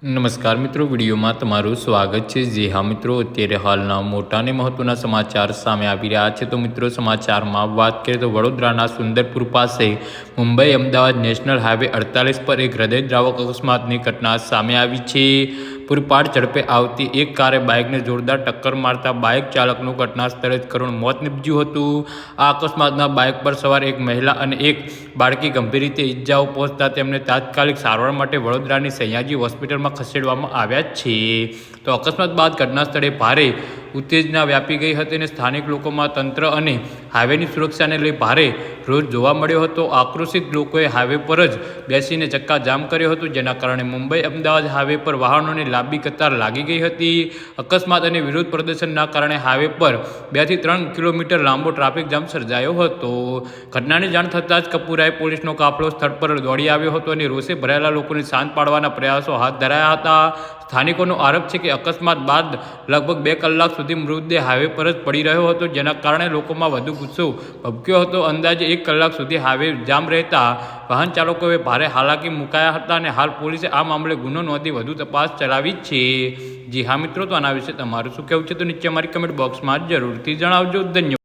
નમસ્કાર મિત્રો, વિડીયોમાં તમારું સ્વાગત છે। જે હા મિત્રો, અત્યારે હાલના મોટા અને મહત્વના સમાચાર સામે આવી રહ્યા છે। તો મિત્રો, સમાચારમાં વાત કરીએ તો વડોદરાના સુંદરપુર પાસે મુંબઈ અમદાવાદ નેશનલ હાઈવે 48 પર એક હૃદયદ્રાવક અકસ્માતની ઘટના સામે આવી છે। પૂરપાટ ઝડપે આવતી એક કારે બાઇકને જોરદાર ટક્કર મારતા બાઇક ચાલકનું ઘટના સ્થળે જ કરુણ મોત નીપજ્યું હતું। આ અકસ્માતમાં બાઇક પર સવાર એક મહિલા અને એક બાળકી ગંભીર રીતે ઇજાઓ પહોંચતા તેમને તાત્કાલિક સારવાર માટે વડોદરાની સયાજી હોસ્પિટલમાં ખસેડવામાં આવ્યા છે। તો અકસ્માત બાદ ઘટના સ્થળે ભારે ઉત્તેજના વ્યાપી ગઈ હતી અને સ્થાનિક લોકોમાં તંત્ર અને હાઈવેની સુરક્ષાને લઈ ભારે રોષ જોવા મળ્યો હતો। આક્રોશિત લોકોએ હાઈવે પર જ બેસીને ચક્કાજામ કર્યો હતો, જેના કારણે મુંબઈ અમદાવાદ હાઈવે પર વાહનોની લાંબી કતાર લાગી ગઈ હતી। અકસ્માત અને વિરોધ પ્રદર્શનના કારણે હાઈવે પર 2 થી 3 કિલોમીટર લાંબો ટ્રાફિક જામ સર્જાયો હતો। ઘટનાની જાણ થતાં જ કપુરાઈ પોલીસનો કાફલો સ્થળ પર દોડી આવ્યો હતો અને રોષે ભરાયેલા લોકોને શાંત પાડવાના પ્રયાસો હાથ ધરાયા હતા। સ્થાનિકોનો આરોપ છે કે અકસ્માત બાદ લગભગ 2 કલાક સુધી મૃતદેહ હાઈવે પર જ પડી રહ્યો હતો, જેના કારણે લોકોમાં વધુ ગુસ્સો ભભક્યો હતો। અંદાજે 1 કલાક સુધી હાઈવે જામ રહેતા વાહન ચાલકોએ ભારે હાલાકી મુકાયા હતા અને હાલ પોલીસે આ મામલે ગુનો નોંધી વધુ તપાસ ચલાવી છે। જી હા મિત્રો, તો આના વિશે તમારું શું કહેવું છે તો નીચે અમારી કમેન્ટ બોક્સમાં જરૂરથી જણાવજો। ધન્યવાદ।